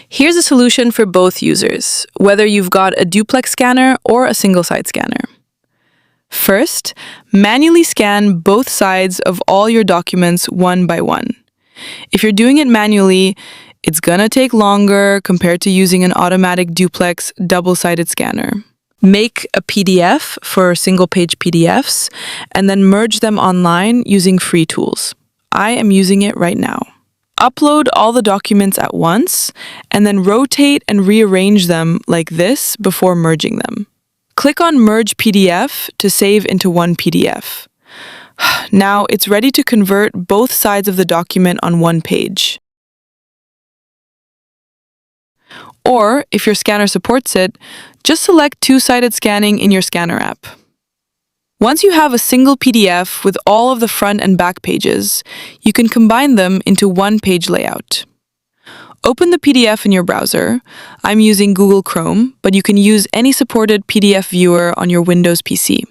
Here's a solution for both users, whether you've got a duplex scanner or a single-side scanner. First, manually scan both sides of all your documents one by one. If you're doing it manually, it's gonna take longer compared to using an automatic duplex double-sided scanner. Make a PDF for single-page PDFs and then merge them online using free tools. I am using it right now. Upload all the documents at once and then rotate and rearrange them like this before merging them. Click on Merge PDF to save into one PDF. Now it's ready to convert both sides of the document on one page. Or, if your scanner supports it, just select two-sided scanning in your scanner app. Once you have a single PDF with all of the front and back pages, you can combine them into one-page layout. Open the PDF in your browser. I'm using Google Chrome, but you can use any supported PDF viewer on your Windows PC.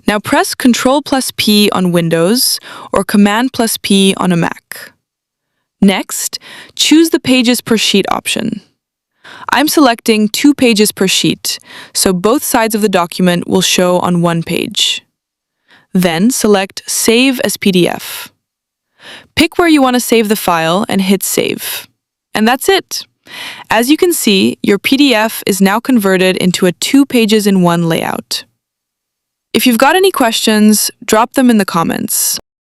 Now press Ctrl+P on Windows or Command+P on a Mac. Next, choose the Pages per Sheet option. I'm selecting 2 pages per sheet, so both sides of the document will show on one page. Then select Save as PDF. Pick where you want to save the file and hit Save. And that's it! As you can see, your PDF is now converted into a 2 pages in one layout. If you've got any questions, drop them in the comments.